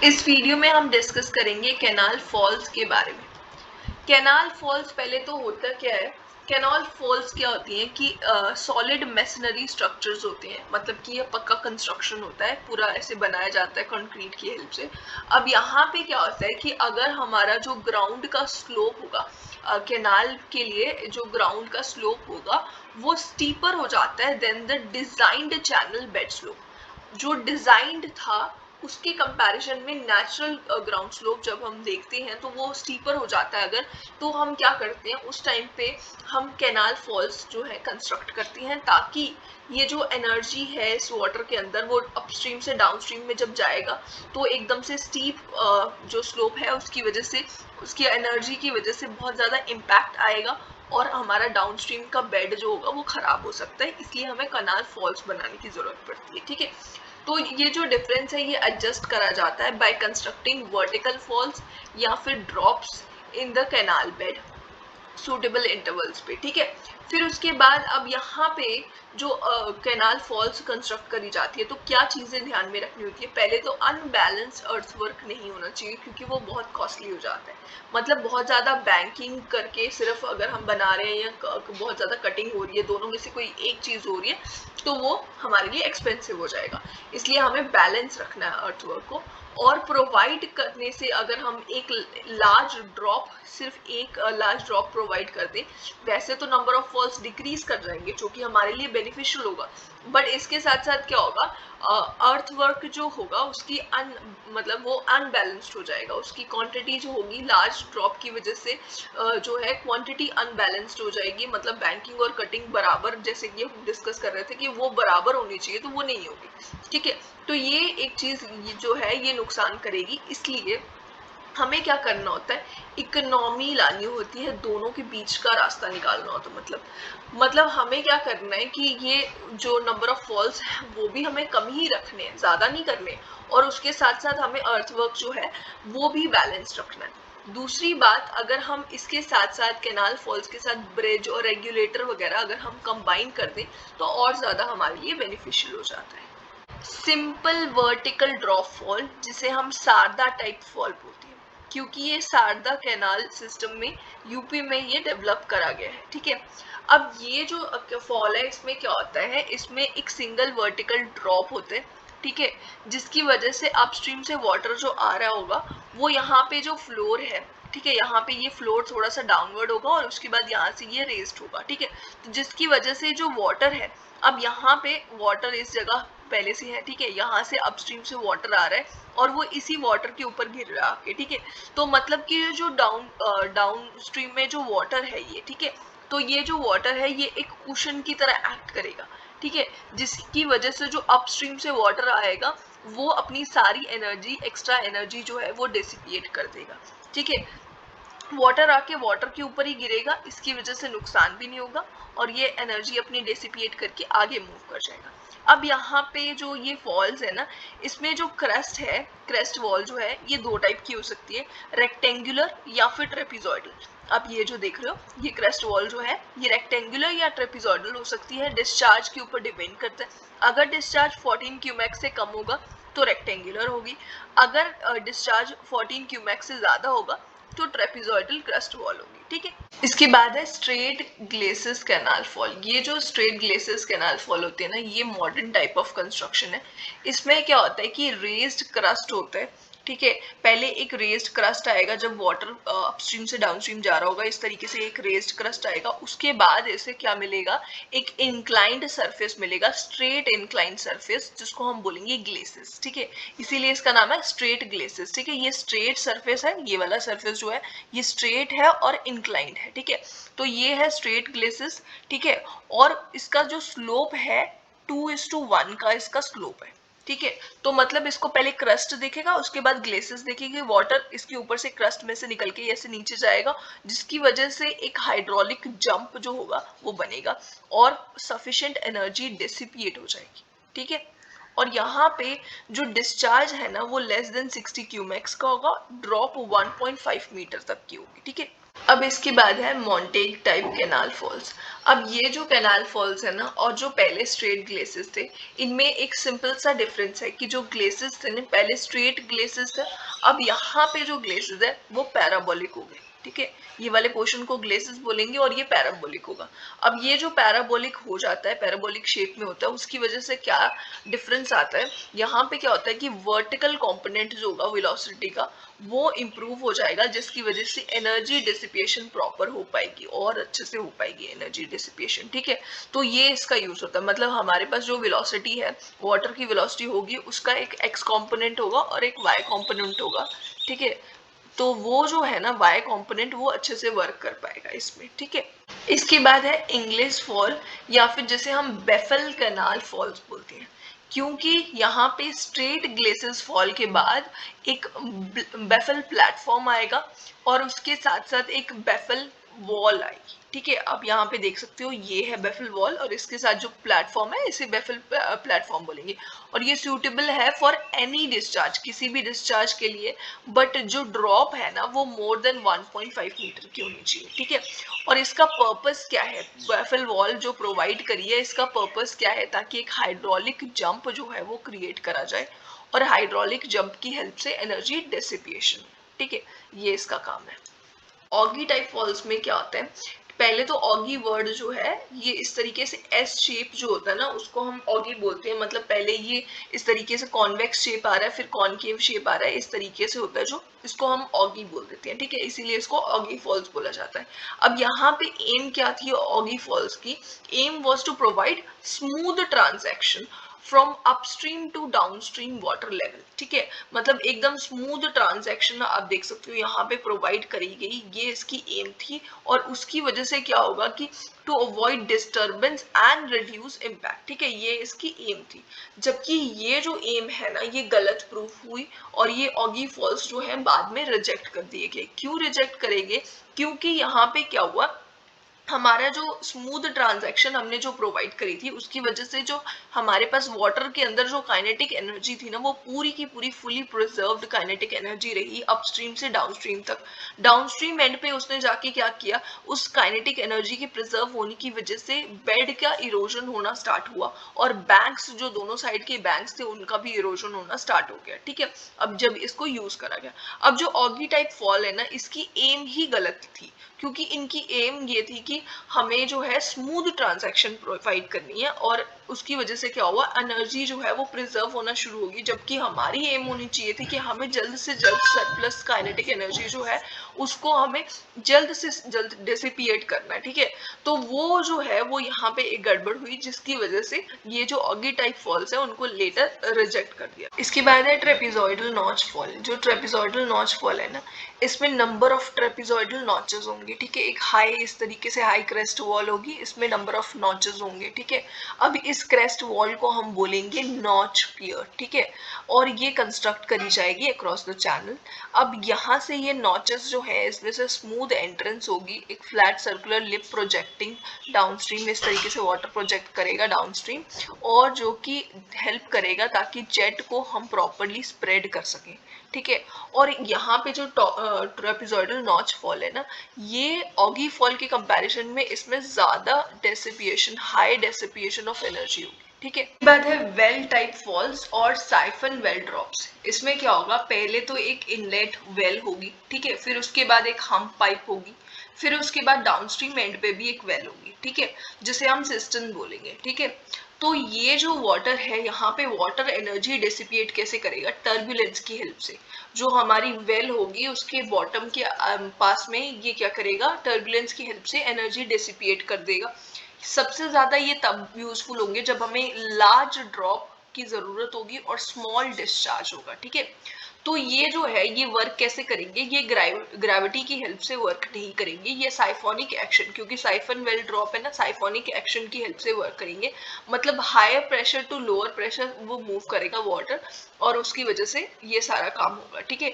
इस वीडियो में हम डिस्कस करेंगे कैनाल फॉल्स के बारे में। कैनाल फॉल्स पहले तो होता क्या है, कैनाल फॉल्स क्या होती हैं कि सॉलिड मैसनरी स्ट्रक्चर्स होते हैं, मतलब कि ये पक्का कंस्ट्रक्शन होता है, पूरा ऐसे बनाया जाता है कंक्रीट की हेल्प से। अब यहाँ पे क्या होता है कि अगर हमारा जो ग्राउंड का स्लोप होगा, कैनाल के लिए जो ग्राउंड का स्लोप होगा वो स्टीपर हो जाता है then the designed channel bed slope. जो डिजाइंड था उसके कंपैरिजन में नेचुरल ग्राउंड स्लोप जब हम देखते हैं तो वो स्टीपर हो जाता है। अगर तो हम क्या करते हैं उस टाइम पे, हम कैनाल फॉल्स जो है कंस्ट्रक्ट करते हैं ताकि ये जो एनर्जी है इस वाटर के अंदर वो अपस्ट्रीम से डाउनस्ट्रीम में जब जाएगा तो एकदम से स्टीप जो स्लोप है उसकी वजह से, उसकी एनर्जी की वजह से बहुत ज़्यादा इम्पैक्ट आएगा और हमारा डाउनस्ट्रीम का बेड जो होगा वो खराब हो सकता है। इसलिए हमें कैनाल फॉल्स बनाने की जरूरत पड़ती है। ठीक है, तो ये जो डिफरेंस है ये एडजस्ट करा जाता है बाय कंस्ट्रक्टिंग वर्टिकल फॉल्स या फिर drops in the canal bed suitable intervals पे। ठीक है, फिर उसके बाद अब यहाँ पे जो कैनाल फॉल्स कंस्ट्रक्ट करी जाती है तो क्या चीज़ें ध्यान में रखनी होती है। पहले तो अनबैलेंस अर्थवर्क नहीं होना चाहिए क्योंकि वो बहुत कॉस्टली हो जाता है। मतलब बहुत ज़्यादा बैंकिंग करके सिर्फ अगर हम बना रहे हैं या बहुत ज़्यादा कटिंग हो रही है, दोनों में से कोई एक चीज़ हो रही है तो वो हमारे लिए एक्सपेंसिव हो जाएगा। इसलिए हमें बैलेंस रखना है अर्थवर्क को। और प्रोवाइड करने से अगर हम एक लार्ज ड्रॉप, सिर्फ एक लार्ज ड्रॉप प्रोवाइड कर दें, वैसे तो नंबर ऑफ फॉल्स डिक्रीज कर जाएंगे जो कि हमारे लिए बेनिफिशियल होगा, बट इसके साथ साथ क्या होगा, अर्थ वर्क जो होगा उसकी मतलब वो अनबैलेंस्ड हो जाएगा, उसकी क्वांटिटी जो होगी लार्ज ड्रॉप की वजह से जो है क्वांटिटी अनबैलेंस्ड हो जाएगी। मतलब बैंकिंग और कटिंग बराबर, जैसे कि हम डिस्कस कर रहे थे कि वो बराबर होनी चाहिए तो वो नहीं होगी। ठीक है, तो ये एक चीज जो है ये नुकसान करेगी। इसलिए हमें क्या करना होता है, इकोनॉमी लानी होती है, दोनों के बीच का रास्ता निकालना होता है। मतलब हमें क्या करना है कि ये जो नंबर ऑफ फॉल्स है वो भी हमें कम ही रखने हैं, ज्यादा नहीं करने, और उसके साथ साथ हमें अर्थवर्क जो है वो भी बैलेंस रखना है। दूसरी बात, अगर हम इसके साथ साथ कैनाल फॉल्स के साथ ब्रिज और रेगुलेटर वगैरह अगर हम कंबाइन कर दें तो और ज्यादा हमारे लिए बेनिफिशियल हो जाता है। सिंपल वर्टिकल ड्रॉप फॉल जिसे हम शारदा टाइप फॉल बोलते हैं, क्योंकि ये शारदा कैनाल सिस्टम में यूपी में ये डेवलप करा गया है। ठीक है, अब ये जो फॉल है इसमें क्या होता है, इसमें एक सिंगल वर्टिकल ड्रॉप होते हैं। ठीक है, जिसकी वजह से अपस्ट्रीम से वाटर जो आ रहा होगा वो यहाँ पे जो फ्लोर है, ठीक है, यहाँ पे ये फ्लोर थोड़ा सा डाउनवर्ड होगा और उसके बाद यहाँ से ये रेस्ड होगा। ठीक है, तो जिसकी वजह से जो वाटर है, अब यहाँ पे वाटर इस जगह पहले से है, ठीक है, यहाँ से अपस्ट्रीम से वाटर आ रहा है और वो इसी वाटर के ऊपर गिर रहा है। ठीक है, तो मतलब कि जो डाउन स्ट्रीम में जो वाटर है ये, ठीक है, तो ये जो वाटर है ये एक कुशन की तरह एक्ट करेगा। ठीक है, जिसकी वजह से जो अपस्ट्रीम से वाटर आएगा वो अपनी सारी एनर्जी, एक्स्ट्रा एनर्जी जो है वो डिसिपिएट कर देगा। ठीक है, वाटर आके वाटर के ऊपर ही गिरेगा, इसकी वजह से नुकसान भी नहीं होगा और ये एनर्जी अपनी डेसिपिएट करके आगे मूव कर जाएगा। अब यहाँ पे जो ये फॉल्स है ना, इसमें जो क्रस्ट है, क्रेस्ट वॉल जो है ये दो टाइप की हो सकती है, रेक्टेंगुलर या फिर ट्रेपिजॉइडल। अब ये जो देख रहे हो ये क्रेस्ट वॉल जो है ये रेक्टेंगुलर या ट्रेपिजॉइडल हो सकती है, डिस्चार्ज के ऊपर डिपेंड करता है। अगर डिस्चार्ज 14 क्यूमैक्स से कम होगा तो रेक्टेंगुलर होगी, अगर डिस्चार्ज 14 क्यूमैक्स से ज्यादा होगा तो ट्रेपिजॉइडल क्रस्ट वॉल होगी। ठीक है, इसके बाद है स्ट्रेट ग्लेसियस कैनाल फॉल। ये जो स्ट्रेट ग्लेसियस कैनाल फॉल होते हैं ना, ये मॉडर्न टाइप ऑफ कंस्ट्रक्शन है। इसमें क्या होता है कि रेज्ड क्रस्ट होता है। ठीक है, पहले एक रेज्ड क्रस्ट आएगा जब वाटर अपस्ट्रीम से डाउनस्ट्रीम जा रहा होगा, इस तरीके से एक रेज्ड क्रस्ट आएगा, उसके बाद ऐसे क्या मिलेगा, एक इंक्लाइंड सरफेस मिलेगा, स्ट्रेट इंक्लाइंड सरफेस जिसको हम बोलेंगे ग्लेसियस। ठीक है, इसीलिए इसका नाम है स्ट्रेट ग्लेसियस। ठीक है, ये स्ट्रेट सरफेस है, ये वाला सरफेस जो है ये स्ट्रेट है और इंक्लाइंड है। ठीक है, तो ये है स्ट्रेट ग्लेसियस। ठीक है, और इसका जो स्लोप है 2:1 का इसका स्लोप है। ठीक है, तो मतलब इसको पहले क्रस्ट देखेगा, उसके बाद ग्लेसियस देखेगी, वाटर इसके ऊपर से क्रस्ट में से निकल के ऐसे नीचे जाएगा, जिसकी वजह से एक हाइड्रोलिक जंप जो होगा वो बनेगा और सफिशिएंट एनर्जी डिसिपिएट हो जाएगी। ठीक है, और यहाँ पे जो डिस्चार्ज है ना वो लेस देन 60 क्यूमैक्स का होगा, ड्रॉप 1.5 मीटर तक की होगी। ठीक है, अब इसके बाद है मॉन्टेग टाइप कैनाल फॉल्स। अब ये जो कैनाल फॉल्स है ना, और जो पहले स्ट्रेट ग्लेसेस थे, इनमें एक सिंपल सा डिफरेंस है कि जो ग्लेसेस थे ना, पहले स्ट्रेट ग्लेसेस थे, अब यहाँ पे जो ग्लेसेस है वो पैराबोलिक हो गए। ठीक है, ये वाले पोर्शन को ग्लेसेस बोलेंगे और ये पैराबोलिक होगा। अब ये जो पैराबोलिक हो जाता है, पैराबोलिक शेप में होता है, उसकी वजह से क्या डिफरेंस आता है, यहाँ पे क्या होता है कि वर्टिकल कंपोनेंट जो होगा वेलोसिटी का, वो इम्प्रूव हो जाएगा, जिसकी वजह से एनर्जी डिसिपिएशन प्रॉपर हो पाएगी और अच्छे से हो पाएगी एनर्जी डिसिपिएशन। ठीक है, तो ये इसका यूज होता है। मतलब हमारे पास जो वेलोसिटी है, वाटर की वेलोसिटी होगी, उसका एक एक्स कंपोनेंट होगा और एक वाई कंपोनेंट होगा। ठीक है, तो वो जो है ना वाई कंपोनेंट, वो अच्छे से वर्क कर पाएगा इसमें। ठीक है, इसके बाद है इंग्लिश फॉल, या फिर जैसे हम बेफल कैनाल फॉल्स बोलते हैं, क्योंकि यहाँ पे स्ट्रेट ग्लेसेस फॉल के बाद एक बेफल प्लेटफॉर्म आएगा और उसके साथ साथ एक बेफल वॉल आएगी। ठीक है, अब यहाँ पे देख सकते हो ये है बेफल वॉल, और इसके साथ जो प्लेटफॉर्म है इसे बेफल प्लेटफॉर्म बोलेंगे, और ये सूटेबल है फॉर एनी डिस्चार्ज, किसी भी डिस्चार्ज के लिए। बट जो ड्रॉप है ना, वो मोर देन 1.5 मीटर की होनी चाहिए। ठीक है, और इसका पर्पस क्या है, बेफल वॉल जो प्रोवाइड करी है, इसका पर्पस क्या है, ताकि एक हाइड्रोलिक जंप जो है वो क्रिएट करा जाए, और हाइड्रोलिक जंप की हेल्प से एनर्जी डिसिपिएशन। ठीक है, ये इसका काम है। ऑगी टाइप फॉल्स में क्या होता है, पहले तो ऑगी वर्ड जो है, ये इस तरीके से एस शेप जो होता है ना, उसको हम ऑगी बोलते हैं। मतलब पहले ये इस तरीके से कॉन्वेक्स शेप आ रहा है, फिर कॉनकेव शेप आ रहा है, इस तरीके से होता है, जो इसको हम ऑगी बोल देते हैं। ठीक है, इसीलिए इसको ऑगी फॉल्स बोला जाता है। अब यहाँ पे एम क्या थी ऑगी फॉल्स की, aim was to provide smooth transaction from upstream to downstream water level. ठीक है, मतलब एकदम स्मूथ ट्रांजैक्शन आप देख सकते हो यहाँ पे प्रोवाइड करी गई, ये इसकी एम थी। और उसकी वजह से क्या होगा कि to avoid disturbance and reduce impact. ठीक है, ये इसकी एम थी। जबकि ये जो एम है ना, ये गलत प्रूफ हुई, और ये ऑगी फॉल्स जो है बाद में रिजेक्ट कर दिए गए। क्यों रिजेक्ट करेंगे, क्योंकि यहाँ पे क्या हुआ, हमारा जो स्मूथ ट्रांजैक्शन हमने जो प्रोवाइड करी थी, उसकी वजह से जो हमारे पास वाटर के अंदर जो काइनेटिक एनर्जी थी ना, वो पूरी की पूरी फुली प्रिजर्व्ड काइनेटिक एनर्जी रही अपस्ट्रीम से डाउनस्ट्रीम तक। डाउनस्ट्रीम एंड पे उसने जाके क्या किया, उस काइनेटिक एनर्जी के प्रिजर्व होने की वजह से बेड का इरोजन होना स्टार्ट हुआ, और बैंक्स जो दोनों साइड के बैंक्स थे, उनका भी इरोजन होना स्टार्ट हो गया। ठीक है, अब जब इसको यूज करा गया, अब जो ऑगी टाइप फॉल है ना, इसकी एम ही गलत थी, क्योंकि इनकी एम ये थी कि हमें जो है स्मूथ ट्रांजैक्शन प्रोवाइड करनी है, और उसकी वजह से क्या हुआ, एनर्जी जो है वो प्रिजर्व होना शुरू होगी। जबकि हमारी एम होनी चाहिए थी कि हमें जल्द से जल्द सरप्लस काइनेटिक एनर्जी जो है उसको हमें जल्द से जल्द डिसिपिएट करना है। ठीक है, तो वो जो है वो यहाँ पे एक गड़बड़ हुई, जिसकी वजह से ये जो ऑगी टाइप फॉल्स है उनको लेटर रिजेक्ट कर दिया। इसके बाद है ट्रेपिजॉइडल नॉच फॉल। जो ट्रेपिजॉइडल नॉच फॉल है ना, इसमें नंबर ऑफ ट्रेपिजॉइडल नॉचेस होंगे। ठीक है, एक हाई इस तरीके से हाई क्रेस्ट वॉल होगी, इसमें नंबर ऑफ नॉचेस होंगे। ठीक है, अब इस क्रेस्ट वॉल को हम बोलेंगे नॉच पियर। ठीक है, और ये कंस्ट्रक्ट करी जाएगी अक्रॉस द चैनल। अब यहाँ से ये नॉचेस जो है, इसमें से स्मूथ एंट्रेंस होगी, एक flat circular lip projecting downstream, इस तरीके से वाटर प्रोजेक्ट करेगा डाउनस्ट्रीम, और जो कि हेल्प करेगा ताकि जेट को हम प्रॉपरली स्प्रेड कर सकें। ठीक है, और यहाँ पे जो ट्रेपेजॉइडल नॉच फॉल है ना, ये ऑगी फॉल के कंपैरिजन में इसमें ज्यादा dissipation, high dissipation of energy होगी। ठीक है, बात है वेल टाइप फॉल्स और साइफन वेल ड्रॉप्स। इसमें क्या होगा, पहले तो एक इनलेट वेल होगी। ठीक है, फिर उसके बाद एक हम्प पाइप होगी, फिर उसके बाद डाउनस्ट्रीम एंड पे भी एक वेल होगी। ठीक है, जिसे हम सिस्टम बोलेंगे। ठीक है, तो ये जो वाटर है, यहाँ पे वाटर एनर्जी डिसिपिएट कैसे करेगा, टर्बुलेंस की हेल्प से। जो हमारी वेल होगी उसके बॉटम के पास में ये क्या करेगा, टर्बुलेंस की हेल्प से एनर्जी डिसिपिएट कर देगा। सबसे ज्यादा ये तब यूजफुल होंगे जब हमें लार्ज ड्रॉप की जरूरत होगी और स्मॉल डिस्चार्ज होगा। ठीक है, तो ये जो है ये वर्क कैसे करेंगे, ये ग्रेविटी की हेल्प से वर्क नहीं करेंगे, ये साइफोनिक एक्शन, क्योंकि साइफन वेल ड्रॉप है ना, साइफोनिक एक्शन की हेल्प से वर्क करेंगे। मतलब higher pressure to lower pressure वो मूव करेगा वाटर, और उसकी वजह से ये सारा काम होगा। ठीक है,